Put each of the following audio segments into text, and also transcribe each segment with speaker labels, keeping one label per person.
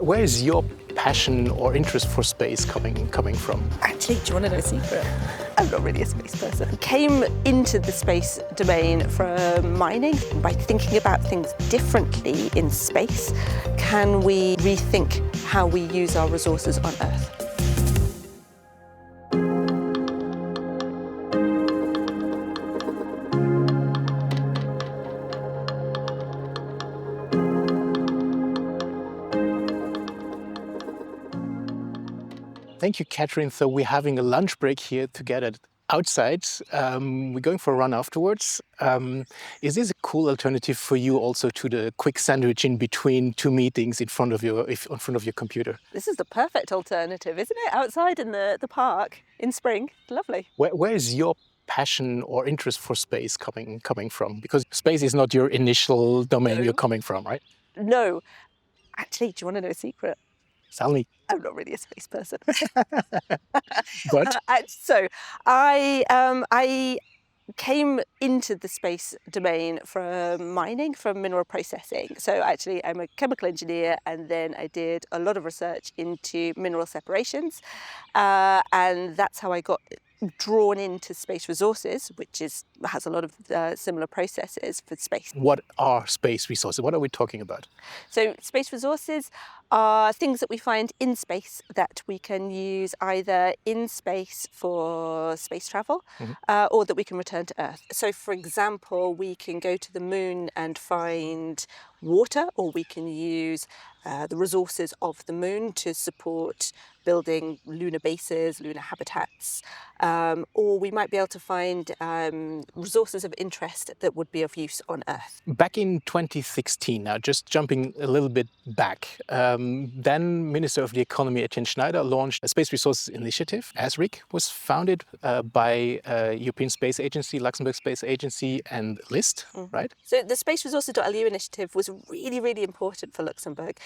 Speaker 1: Where is your passion or interest for space coming from?
Speaker 2: Actually, do you want to know a secret? I'm not really a space person. Came into the space domain from mining. By thinking about things differently in space, can we rethink how we use our resources on Earth?
Speaker 1: Thank you, Kathryn. So we're having a lunch break here together outside. We're going for a run afterwards. Is this a cool alternative for you also to the quick sandwich in between two meetings in front of your computer?
Speaker 2: This is the perfect alternative, isn't it? Outside in the park in spring. Lovely.
Speaker 1: Where is your passion or interest for space coming from? Because space is not your initial domain you're coming from, right?
Speaker 2: No. Actually, do you want to know a secret?
Speaker 1: Tell me.
Speaker 2: I'm not really a space person.
Speaker 1: But
Speaker 2: So I came into the space domain from mining, from mineral processing. So actually I'm a chemical engineer, and then I did a lot of research into mineral separations, and that's how I got drawn into space resources, which has a lot of similar processes for space.
Speaker 1: what are space resources? What are we talking about?
Speaker 2: So space resources are things that we find in space that we can use either in space for space travel, or that we can return to Earth. So for example, we can go to the moon and find water, or we can use the resources of the moon to support building lunar bases, lunar habitats, or we might be able to find resources of interest that would be of use on Earth.
Speaker 1: Back in 2016, now just jumping a little bit back, then Minister of the Economy Etienne Schneider launched a Space Resources Initiative. ESRIC was founded by European Space Agency, Luxembourg Space Agency and LIST, right?
Speaker 2: So the Space Resources.lu initiative was really, really important for Luxembourg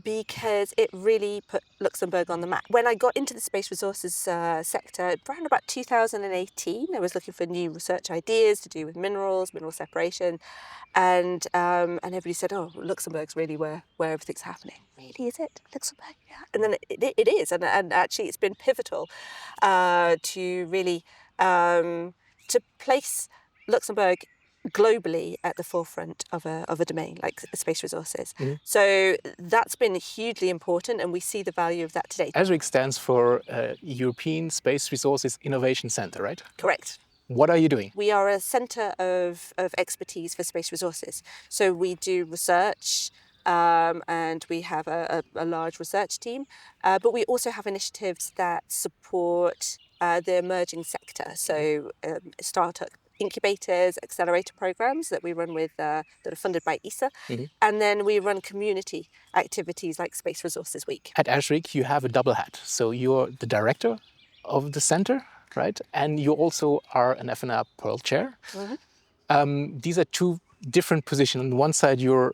Speaker 2: because it really put Luxembourg on the map. When I got into the space resources sector around about 2018, I was looking for new research ideas to do with minerals, mineral separation, and everybody said, "Oh, Luxembourg's really where everything's happening." Really, is it Luxembourg? Yeah, and then it is, and actually it's been pivotal to really to place Luxembourg globally at the forefront of a domain like space resources. So that's been hugely important, and we see the value of that today.
Speaker 1: ESRIC stands for European Space Resources Innovation Center, right?
Speaker 2: Correct.
Speaker 1: What are you doing?
Speaker 2: We are a centre of expertise for space resources. So we do research, and we have a large research team, but we also have initiatives that support the emerging sector. So startup incubators, accelerator programs that we run with that are funded by ESA, and then we run community activities like Space Resources Week.
Speaker 1: At ESRIC, you have a double hat. So you're the director of the center, right? And you also are an FNR PEARL Chair. These are two different positions. On one side, you're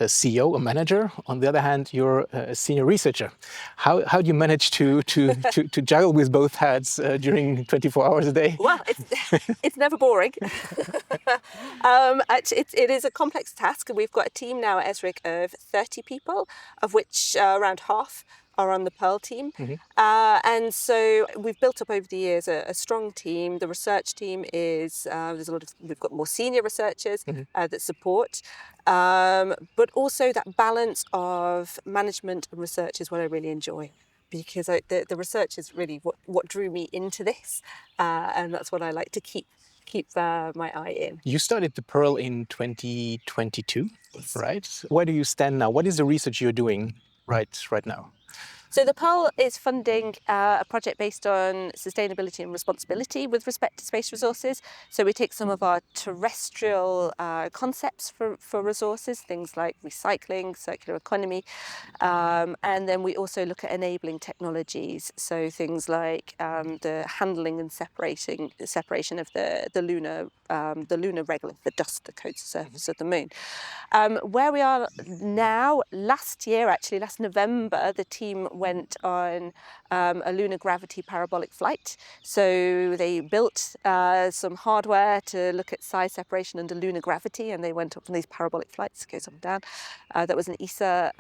Speaker 1: a CEO, a manager. On the other hand, you're a senior researcher. How do you manage to juggle with both hats during 24 hours a day?
Speaker 2: Well, it's never boring. Actually, it is a complex task. We've got a team now at ESRIC of 30 people, of which around half are on the Pearl team. And so we've built up over the years a strong team. The research team is, we've got more senior researchers that support, but also that balance of management and research is what I really enjoy, because the research is really what drew me into this, and that's what I like to keep my eye in.
Speaker 1: You started the Pearl in 2022, right? Where do you stand now? What is the research you're doing right now?
Speaker 2: So the Pearl is funding a project based on sustainability and responsibility with respect to space resources. So we take some of our terrestrial concepts for resources, things like recycling, circular economy, and then we also look at enabling technologies. So things like the handling and separation of the lunar regolith, the dust that coats the surface of the moon. Where we are now, last November, the team went on a lunar gravity parabolic flight. So they built some hardware to look at size separation under lunar gravity, and they went up on these parabolic flights, goes up and down. That was an ESA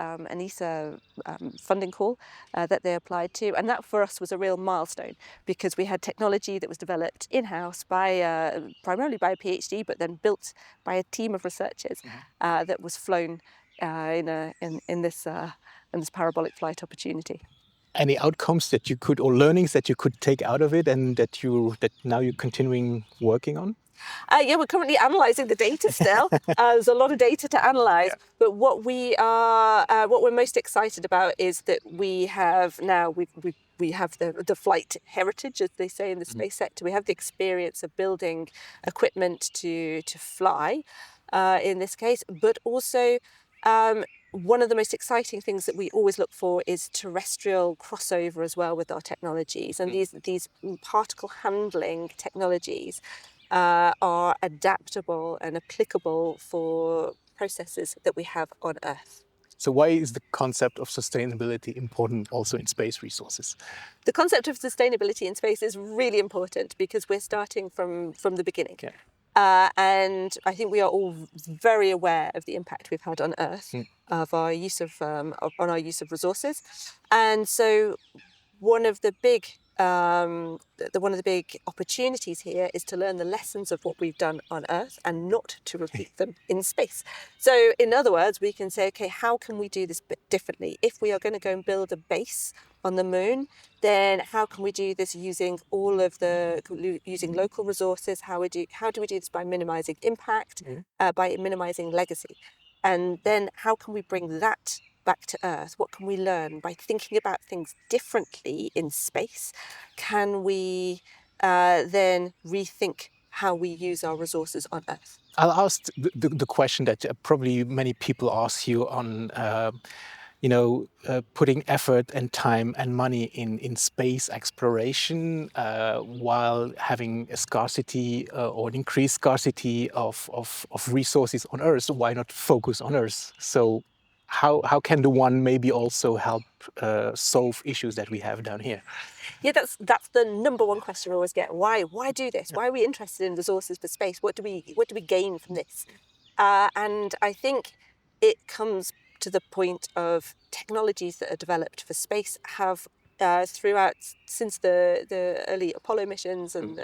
Speaker 2: funding call that they applied to, and that for us was a real milestone because we had technology that was developed in-house by primarily by a PhD, but then built by a team of researchers that was flown in this parabolic flight opportunity.
Speaker 1: Any outcomes that you could, or learnings that you could take out of it, and that now you're continuing working on?
Speaker 2: Yeah, we're currently analysing the data still. There's a lot of data to analyse, but what we're most excited about is that we have now we have the flight heritage, as they say in the space sector. We have the experience of building equipment to fly, in this case, but also one of the most exciting things that we always look for is terrestrial crossover as well with our technologies, and these particle handling technologies are adaptable and applicable for processes that we have on Earth.
Speaker 1: So why is the concept of sustainability important also in space resources?
Speaker 2: The concept of sustainability in space is really important because we're starting from the beginning.
Speaker 1: Yeah.
Speaker 2: And I think we are all very aware of the impact we've had on Earth of our use of on our use of resources, and so one of the big opportunities here is to learn the lessons of what we've done on Earth and not to repeat them in space. So in other words, we can say, okay, how can we do this bit differently? If we are going to go and build a base on the moon, then how can we do this using using local resources? How do we do this by minimizing impact, by minimizing legacy? And then how can we bring that back to Earth? What can we learn by thinking about things differently in space? Can we then rethink how we use our resources on Earth?
Speaker 1: I'll ask the question that probably many people ask you on, putting effort and time and money in space exploration while having a scarcity or an increased scarcity of resources on Earth. So why not focus on Earth? So how can the one maybe also help solve issues that we have down here?
Speaker 2: Yeah, that's the number one question we always get. Why do this? Why are we interested in resources for space? What do we gain from this? And I think it comes to the point of technologies that are developed for space have throughout since the early Apollo missions and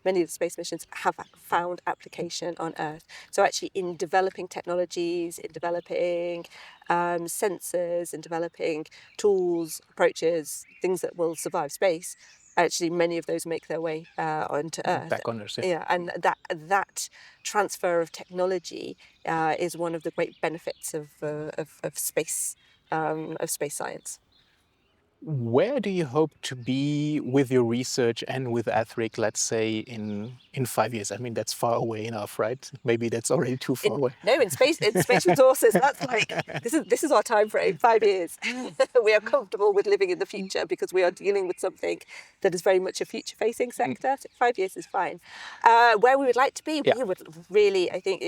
Speaker 2: many of the space missions have found application on Earth. So actually in developing technologies, in developing sensors, in developing tools, approaches, things that will survive space, actually many of those make their way onto Earth.
Speaker 1: Back on Earth,
Speaker 2: yeah. And that transfer of technology is one of the great benefits of space science.
Speaker 1: Where do you hope to be with your research and with ESRIC, let's say, in 5 years? I mean, that's far away enough, right? Maybe that's already too far away.
Speaker 2: No, in space resources, that's like, this is our time frame, 5 years. We are comfortable with living in the future because we are dealing with something that is very much a future-facing sector. So 5 years is fine. Where we would like to be, we would really, I think,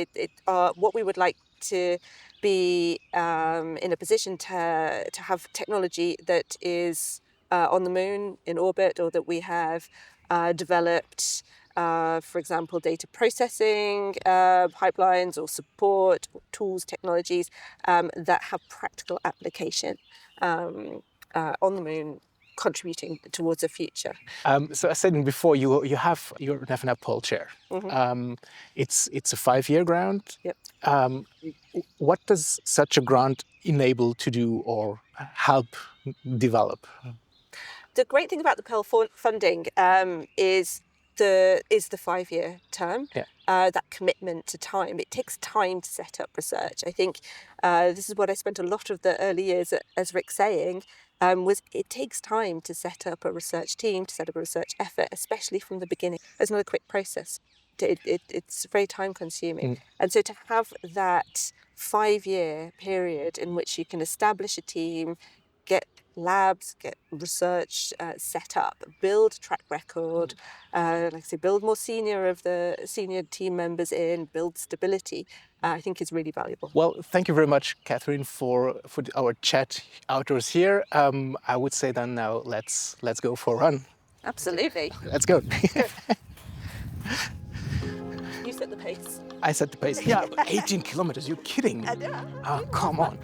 Speaker 2: what we would like to be in a position to have technology that is on the moon in orbit, or that we have developed, for example, data processing pipelines or support or tools, technologies that have practical application on the moon, contributing towards a future.
Speaker 1: So I said before, you're an FNR PEARL Chair. It's a 5-year grant.
Speaker 2: Yep.
Speaker 1: What does such a grant enable to do or help develop?
Speaker 2: The great thing about the PEARL funding is the 5-year term.
Speaker 1: Yeah.
Speaker 2: That commitment to time. It takes time to set up research. I think this is what I spent a lot of the early years at ESRIC saying, was it takes time to set up a research team, to set up a research effort, especially from the beginning. It's not a quick process. It's very time consuming. And so to have that 5-year period in which you can establish a team, get labs, get research set up, build track record, like I say, build more senior team members in, build stability. I think is really valuable.
Speaker 1: Well, thank you very much, Kathryn, for our chat outdoors here. I would say then now let's go for a run.
Speaker 2: Absolutely.
Speaker 1: Let's go.
Speaker 2: You set the pace.
Speaker 1: I set the pace. Yeah, 18 kilometers. You're kidding me.
Speaker 2: I know.
Speaker 1: Oh, come on.